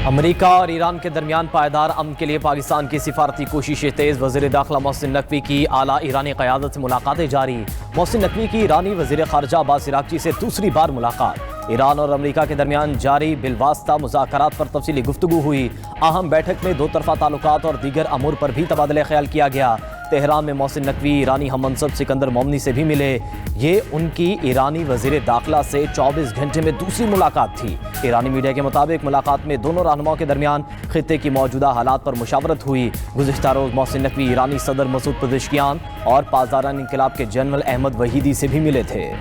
امریکہ اور ایران کے درمیان پائیدار امن کے لیے پاکستان کی سفارتی کوششیں تیز۔ وزیر داخلہ محسن نقوی کی اعلیٰ ایرانی قیادت سے ملاقاتیں جاری۔ محسن نقوی کی ایرانی وزیر خارجہ عباس عراقچی سے دوسری بار ملاقات۔ ایران اور امریکہ کے درمیان جاری بالواسطہ مذاکرات پر تفصیلی گفتگو ہوئی۔ اہم بیٹھک میں دو طرفہ تعلقات اور دیگر امور پر بھی تبادلہ خیال کیا گیا۔ تہران میں محسن نقوی ایرانی ہم منصب سکندر مومنی سے بھی ملے۔ یہ ان کی ایرانی وزیر داخلہ سے 24 گھنٹے میں دوسری ملاقات تھی۔ ایرانی میڈیا کے مطابق ملاقات میں دونوں رہنماؤں کے درمیان خطے کی موجودہ حالات پر مشاورت ہوئی۔ گزشتہ روز محسن نقوی ایرانی صدر مسعود پزشکیان اور پاسداران انقلاب کے جنرل احمد وحیدی سے بھی ملے تھے۔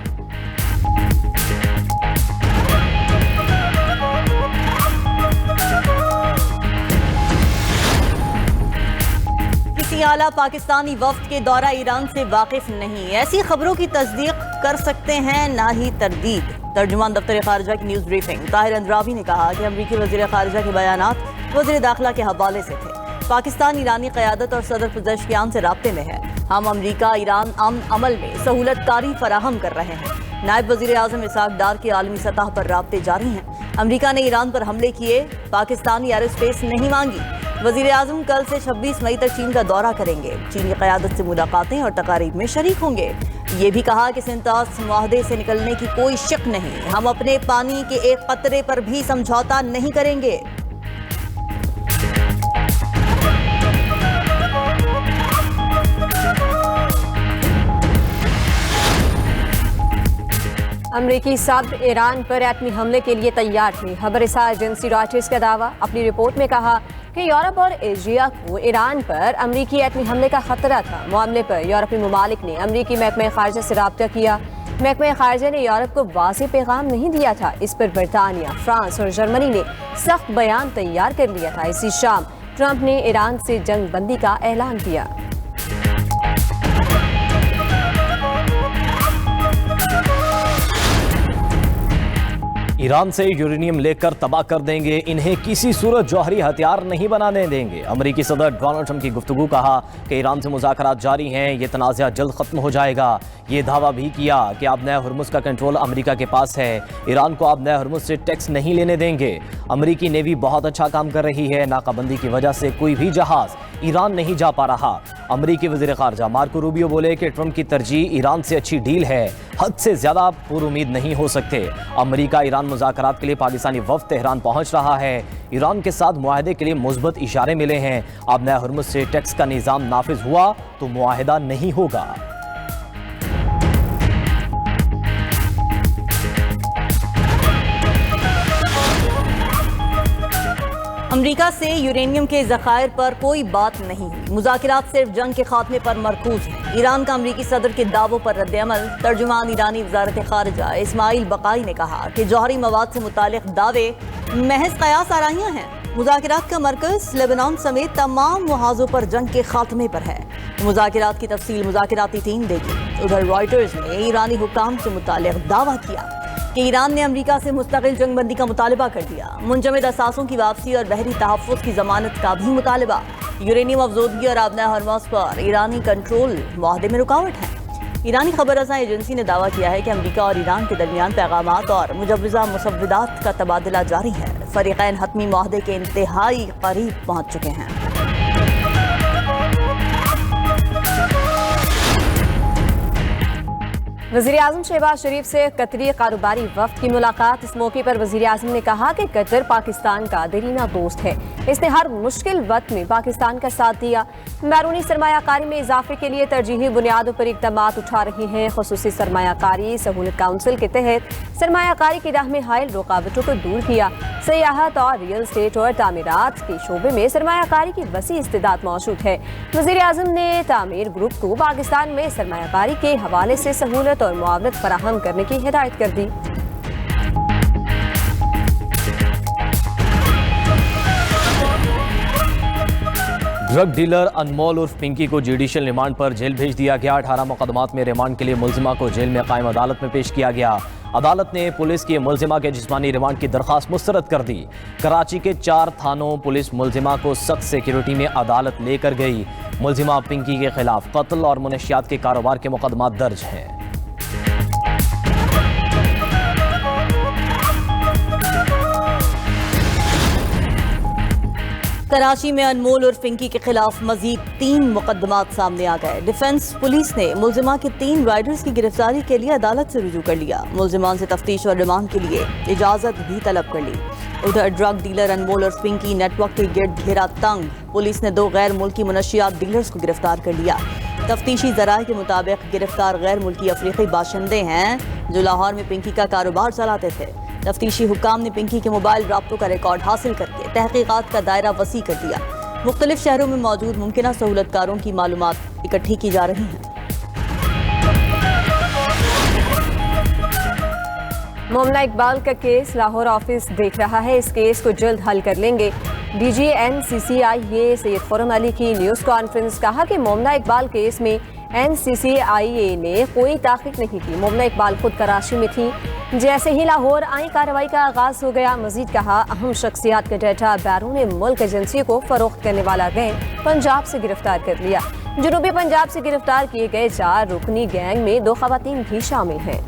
اعلیٰ پاکستانی وفد کے دورہ ایران سے واقف نہیں، ایسی خبروں کی تصدیق کر سکتے ہیں نہ ہی تردید۔ ترجمان دفتر خارجہ کی نیوز بریفنگ طاہر اندرابی نے کہا کہ امریکی وزیر خارجہ کے بیانات وزیر داخلہ کے حوالے سے تھے۔ پاکستان ایرانی قیادت اور صدر پزشکیان سے رابطے میں ہے۔ ہم امریکہ ایران امن عمل میں سہولت کاری فراہم کر رہے ہیں۔ نائب وزیر اعظم اسحاق ڈار کے عالمی سطح پر رابطے جاری ہیں۔ امریکہ نے ایران پر حملے کیے، پاکستانی ایئر اسپیس نہیں مانگی۔ وزیر اعظم کل سے 26 مئی تک چین کا دورہ کریں گے۔ چینی قیادت سے ملاقاتیں اور تقاریب میں شریک ہوں گے۔ یہ بھی کہا کہ سنتاس معاہدے سے نکلنے کی کوئی شک نہیں، ہم اپنے پانی کے ایک قطرے پر بھی سمجھوتا نہیں کریں گے۔ امریکی صدر ایران پر ایٹمی حملے کے لیے تیار تھے۔ خبر رساں ایجنسی رائٹرز کا دعویٰ۔ اپنی رپورٹ میں کہا کہ یورپ اور ایشیا کو ایران پر امریکی ایٹمی حملے کا خطرہ تھا۔ معاملے پر یورپی ممالک نے امریکی محکمہ خارجہ سے رابطہ کیا۔ محکمہ خارجہ نے یورپ کو واضح پیغام نہیں دیا تھا۔ اس پر برطانیہ، فرانس اور جرمنی نے سخت بیان تیار کر لیا تھا۔ اسی شام ٹرمپ نے ایران سے جنگ بندی کا اعلان کیا۔ ایران سے یورینیم لے کر تباہ کر دیں گے، انہیں کسی صورت جوہری ہتھیار نہیں بنانے دیں گے۔ امریکی صدر ڈونلڈ ٹرمپ کی گفتگو، کہا کہ ایران سے مذاکرات جاری ہیں، یہ تنازع جلد ختم ہو جائے گا۔ یہ دعویٰ بھی کیا کہ آبنۂ ہرمز کا کنٹرول امریکہ کے پاس ہے، ایران کو آبنۂ ہرمز سے ٹیکس نہیں لینے دیں گے۔ امریکی نیوی بہت اچھا کام کر رہی ہے، ناکہ بندی کی وجہ سے کوئی بھی جہاز ایران نہیں جا پا رہا۔ امریکی وزیر خارجہ مارکو روبیو بولے کہ ٹرمپ کی ترجیح ایران سے اچھی ڈیل ہے، حد سے زیادہ پر امید نہیں ہو سکتے۔ امریکہ ایران مذاکرات کے لیے پاکستانی وفد تہران پہنچ رہا ہے۔ ایران کے ساتھ معاہدے کے لیے مثبت اشارے ملے ہیں۔ آبنۂ ہرمز سے ٹیکس کا نظام نافذ ہوا تو معاہدہ نہیں ہوگا۔ امریکہ سے یورینیم کے ذخائر پر کوئی بات نہیں ہوئی، مذاکرات صرف جنگ کے خاتمے پر مرکوز ہیں۔ ایران کا امریکی صدر کے دعووں پر رد عمل۔ ترجمان ایرانی وزارت خارجہ اسماعیل بقائی نے کہا کہ جوہری مواد سے متعلق دعوے محض قیاس آرائیاں ہیں۔ مذاکرات کا مرکز لیبنان سمیت تمام محاذوں پر جنگ کے خاتمے پر ہے۔ مذاکرات کی تفصیل مذاکراتی ٹیم دے گی۔ ادھر رائٹرز نے ایرانی حکام سے متعلق دعویٰ کیا کہ ایران نے امریکہ سے مستقل جنگ بندی کا مطالبہ کر دیا، منجمد اثاثوں کی واپسی اور بحری تحفظ کی ضمانت کا بھی مطالبہ۔ یورینیم افزودگی اور آبنۂ ہرمز پر ایرانی کنٹرول معاہدے میں رکاوٹ ہے۔ ایرانی خبر رساں ایجنسی نے دعویٰ کیا ہے کہ امریکہ اور ایران کے درمیان پیغامات اور مجوزہ مسودات کا تبادلہ جاری ہے۔ فریقین حتمی معاہدے کے انتہائی قریب پہنچ چکے ہیں۔ وزیر اعظم شہباز شریف سے قطری کاروباری وفد کی ملاقات۔ اس موقع پر وزیر اعظم نے کہا کہ قطر پاکستان کا دیرینہ دوست ہے، اس نے ہر مشکل وقت میں پاکستان کا ساتھ دیا۔ بیرونی سرمایہ کاری میں اضافے کے لیے ترجیحی بنیادوں پر اقدامات اٹھا رہی ہیں۔ خصوصی سرمایہ کاری سہولت کونسل کے تحت سرمایہ کاری کی راہ میں حائل رکاوٹوں کو دور کیا۔ سیاحت اور ریئل اسٹیٹ اور تعمیرات کے شعبے میں سرمایہ کاری کی وسیع استعداد موجود ہے۔ وزیر اعظم نے تعمیر گروپ کو پاکستان میں سرمایہ کاری کے حوالے سے سہولت اور معاونت فراہم کرنے کی ہدایت کر دی۔ ڈرگ ڈیلر انمول عرف پنکی کو جوڈیشل ریمانڈ پر جیل بھیج دیا گیا۔ 18 مقدمات میں ریمانڈ کے لیے ملزمہ کو جیل میں قائم عدالت میں پیش کیا گیا۔ عدالت نے پولیس کی ملزمہ کے جسمانی ریمانڈ کی درخواست مسترد کر دی۔ کراچی کے 4 تھانوں پولیس ملزمہ کو سخت سیکیورٹی میں عدالت لے کر گئی۔ ملزمہ پنکی کے خلاف قتل اور منشیات کے کاروبار کے مقدمات درج ہیں۔ کراچی میں انمول اور پنکی کے خلاف مزید 3 مقدمات سامنے آ گئے۔ ڈیفنس پولیس نے ملزمہ کے 3 رائڈرز کی گرفتاری کے لیے عدالت سے رجوع کر لیا۔ ملزمان سے تفتیش اور ریمانڈ کے لیے اجازت بھی طلب کر لی۔ ادھر ڈرگ ڈیلر انمول اور پنکی نیٹ ورک کے گرد گھیرا تنگ، پولیس نے 2 غیر ملکی منشیات ڈیلرز کو گرفتار کر لیا۔ تفتیشی ذرائع کے مطابق گرفتار غیر ملکی افریقی باشندے ہیں جو لاہور میں پنکی کا کاروبار چلاتے تھے۔ تفتیشی حکام نے پنکی کے موبائل رابطوں کا ریکارڈ حاصل کر کے تحقیقات کا دائرہ وسیع کر دیا۔ مختلف شہروں میں موجود ممکنہ سہولت کاروں کی معلومات اکٹھی کی جا رہی ہیں۔ مومنہ اقبال کا کیس لاہور آفس دیکھ رہا ہے، اس کیس کو جلد حل کر لیں گے۔ ڈی جی این سی سی آئی اے سید خرم علی کی نیوز کانفرنس، کہا کہ مومنہ اقبال کیس میں این سی سی آئی اے نے کوئی تحقیق نہیں کی۔ مومنہ اقبال خود کراچی میں تھی، جیسے ہی لاہور آئیں کارروائی کا آغاز ہو گیا۔ مزید کہا اہم شخصیات کا ڈیٹا بیرون ملک ایجنسیوں کو فروخت کرنے والا گینگ پنجاب سے گرفتار کر لیا۔ جنوبی پنجاب سے گرفتار کیے گئے 4 رکنی گینگ میں 2 خواتین بھی شامل ہیں۔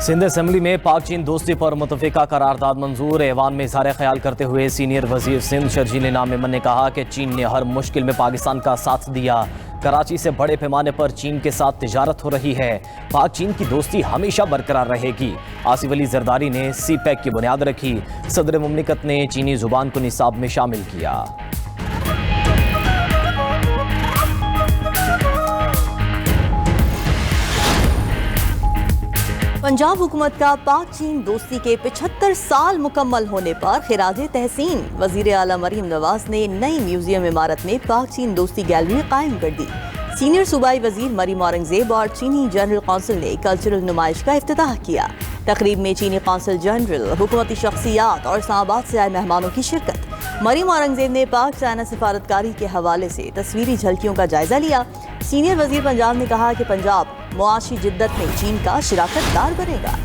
سندھ اسمبلی میں پاک چین دوستی پر متفقہ قرارداد منظور۔ ایوان میں اظہار خیال کرتے ہوئے سینئر وزیر سندھ شرجیل انعام ایمن نے کہا کہ چین نے ہر مشکل میں پاکستان کا ساتھ دیا۔ کراچی سے بڑے پیمانے پر چین کے ساتھ تجارت ہو رہی ہے، پاک چین کی دوستی ہمیشہ برقرار رہے گی۔ آصف علی زرداری نے سی پیک کی بنیاد رکھی، صدر مملکت نے چینی زبان کو نصاب میں شامل کیا۔ پنجاب حکومت کا پاک چین دوستی کے 75 سال مکمل ہونے پر خراج تحسین، وزیر اعلیٰ مریم نواز نے نئی میوزیم عمارت میں پاک چین دوستی گیلری قائم کر دی۔ سینئر صوبائی وزیر مریم اورنگزیب اور چینی جنرل قونصل نے کلچرل نمائش کا افتتاح کیا۔ تقریب میں چینی قونصل جنرل، حکومتی شخصیات اور اسلام آباد سے آئے مہمانوں کی شرکت۔ مریم اورنگزیب نے پاک چائنا سفارتکاری کے حوالے سے تصویری جھلکیوں کا جائزہ لیا۔ سینئر وزیر پنجاب نے کہا کہ پنجاب معاشی جدت میں چین کا شراکت دار بنے گا۔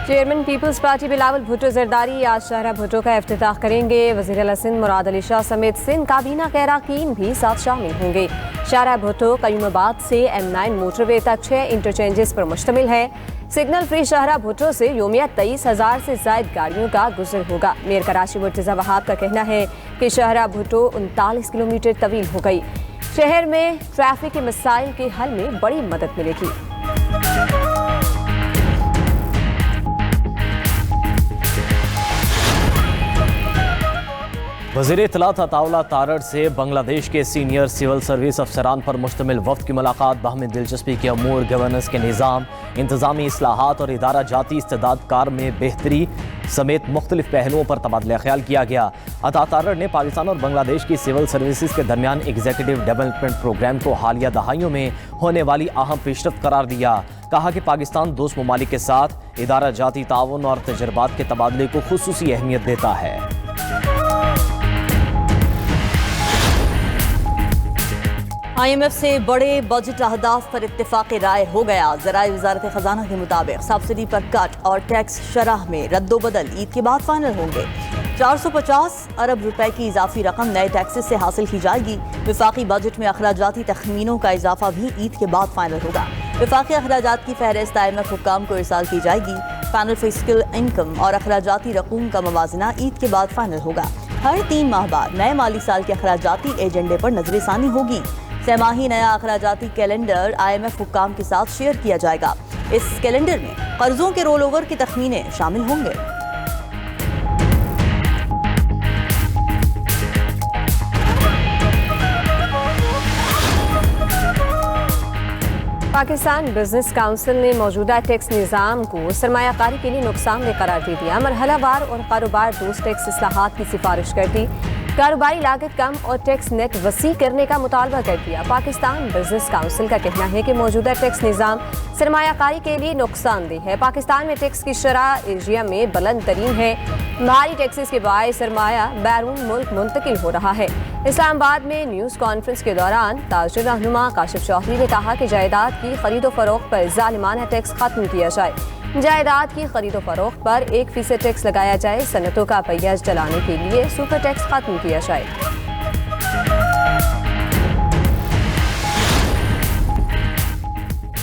چیئرمین پیپلز پارٹی بلاول بھٹو زرداری آج شاہراہ بھٹو کا افتتاح کریں گے۔ وزیر اعلیٰ سندھ مراد علی شاہ سمیت سندھ کابینہ کے اراکین بھی ساتھ شامل ہوں گے۔ شاہراہ بھٹو قیوم آباد سے M9 موٹر وے تک 6 انٹرچینجز پر مشتمل ہے۔ سگنل فری شاہراہ بھٹو سے یومیہ 23,000 سے زائد گاڑیوں کا گزر ہوگا۔ میئر کراچی مرتضیٰ وہاب کا کہنا ہے کہ شاہراہ بھٹو 39 کلومیٹر طویل ہو گئی، شہر میں ٹریفک کے مسائل کے حل میں بڑی مدد ملے گی۔ وزیر اطلاعات عطاءاللہ تارڑ سے بنگلہ دیش کے سینئر سول سروس افسران پر مشتمل وفد کی ملاقات۔ باہمی دلچسپی کے امور، گورننس کے نظام، انتظامی اصلاحات اور ادارہ جاتی استعداد کار میں بہتری سمیت مختلف پہلوؤں پر تبادلہ خیال کیا گیا۔ عطا تارڑ نے پاکستان اور بنگلہ دیش کی سول سروسز کے درمیان ایگزیکٹو ڈیولپمنٹ پروگرام کو حالیہ دہائیوں میں ہونے والی اہم پیش رفت قرار دیا۔ کہا کہ پاکستان دوست ممالک کے ساتھ ادارہ جاتی تعاون اور تجربات کے تبادلے کو خصوصی اہمیت دیتا ہے۔ IMF سے بڑے بجٹ اہداف پر اتفاق رائے ہو گیا۔ ذرائع وزارت خزانہ کے مطابق سبسڈی پر کٹ اور ٹیکس شرح میں رد و بدل عید کے بعد فائنل ہوں گے۔ 450 ارب روپے کی اضافی رقم نئے ٹیکسز سے حاصل کی جائے گی۔ وفاقی بجٹ میں اخراجاتی تخمینوں کا اضافہ بھی عید کے بعد فائنل ہوگا۔ وفاقی اخراجات کی فہرست IMF حکام کو ارسال کی جائے گی۔ فائنل فسکل انکم اور اخراجاتی رقوم کا موازنہ عید کے بعد فائنل ہوگا۔ ہر 3 ماہ بعد نئے مالی سال کے اخراجاتی ایجنڈے پر نظر ثانی ہوگی۔ سہ ماہی نیا اخراجاتی کیلنڈر IMF حکام کے ساتھ شیئر کیا جائے گا۔ اس کیلنڈر میں قرضوں کے رول اوور کے تخمینے شامل ہوں گے۔ پاکستان بزنس کونسل نے موجودہ ٹیکس نظام کو سرمایہ کاری کے لیے نقصان دہ قرار دے دیا۔ مرحلہ وار اور کاروبار دوست ٹیکس اصلاحات کی سفارش کر دی۔ کاروباری لاگت کم اور ٹیکس نیٹ وسیع کرنے کا مطالبہ کر دیا۔ پاکستان بزنس کونسل کا کہنا ہے کہ موجودہ ٹیکس نظام سرمایہ کاری کے لیے نقصان دہ ہے۔ پاکستان میں ٹیکس کی شرح ایشیا میں بلند ترین ہے۔ بھاری ٹیکسز کے باعث سرمایہ بیرون ملک منتقل ہو رہا ہے۔ اسلام آباد میں نیوز کانفرنس کے دوران تاجر رہنما کاشف چودھری نے کہا کہ جائیداد کی خرید و فروخت پر ظالمانہ ٹیکس ختم کیا جائے۔ جائیداد کی خرید و فروخت پر 1% ٹیکس لگایا جائے۔ صنعتوں کا پہیہ چلانے کے لیے سپر ٹیکس ختم کیا جائے۔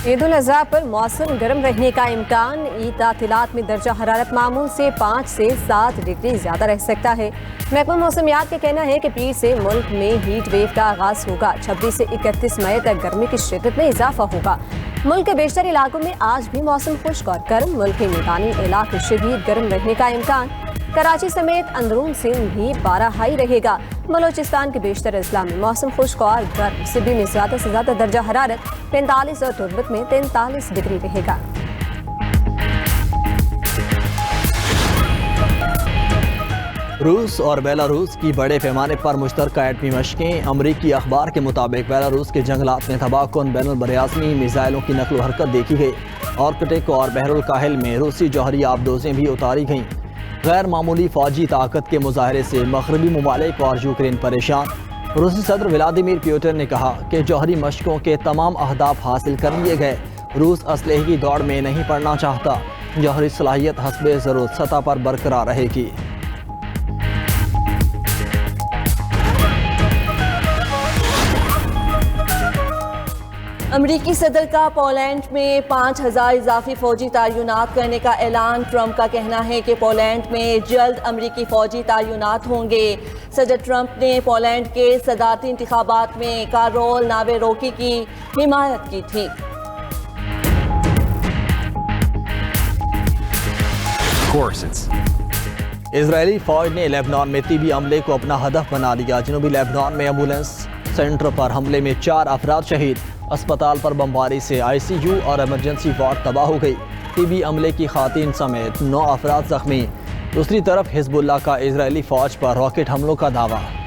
عید الاضحیٰ پر موسم گرم رہنے کا امکان، عید تعطیلات میں درجہ حرارت معمول سے 5 سے 7 ڈگری زیادہ رہ سکتا ہے۔ محکمہ موسمیات کا کہنا ہے کہ پیر سے ملک میں ہیٹ ویو کا آغاز ہوگا۔ 26 سے 31 مئی تک گرمی کی شدت میں اضافہ ہوگا۔ ملک کے بیشتر علاقوں میں آج بھی موسم خشک اور گرم، ملک کے میدانی علاقے شدید گرم رہنے کا امکان۔ کراچی سمیت اندرون سندھ بھی پارہ ہائی رہے گا۔ بلوچستان کے بیشتر اضلاع میں موسم خشک اور گرم، سبی میں زیادہ سے زیادہ درجہ حرارت 45 اور تربت میں 43 ڈگری رہے گا۔ روس اور بیلاروس کی بڑے پیمانے پر مشترکہ ایٹمی مشقیں۔ امریکی اخبار کے مطابق بیلاروس کے جنگلات میں تباہ کن بین البراعظمی میزائلوں کی نقل و حرکت دیکھی گئی۔ آرکٹک اور بحر الکاہل میں روسی جوہری آبدوزیں بھی اتاری گئیں۔ غیر معمولی فوجی طاقت کے مظاہرے سے مغربی ممالک اور یوکرین پریشان۔ روسی صدر ولادیمیر پیوٹن نے کہا کہ جوہری مشقوں کے تمام اہداف حاصل کر لیے گئے۔ روس اسلحے کی دوڑ میں نہیں پڑنا چاہتا۔ جوہری صلاحیت حسب ضرورت سطح پر برقرار رہے گی۔ امریکی صدر کا پولینڈ میں 5000 اضافی فوجی تعینات کرنے کا اعلان۔ ٹرمپ کا کہنا ہے کہ پولینڈ میں جلد امریکی فوجی تعینات ہوں گے۔ صدر ٹرمپ نے پولینڈ کے صدارتی انتخابات میں کارول ناویروکی کی حمایت کی تھی۔ اسرائیلی فوج نے لیبنان میں طبی عملے کو اپنا ہدف بنا لیا۔ جنوبی لیبنان میں ایمبولینس سینٹر پر حملے میں 4 افراد شہید۔ اسپتال پر بمباری سے ICU اور ایمرجنسی وارڈ تباہ ہو گئی۔ طبی عملے کی خواتین سمیت 9 افراد زخمی۔ دوسری طرف حزب اللہ کا اسرائیلی فوج پر راکٹ حملوں کا دعویٰ۔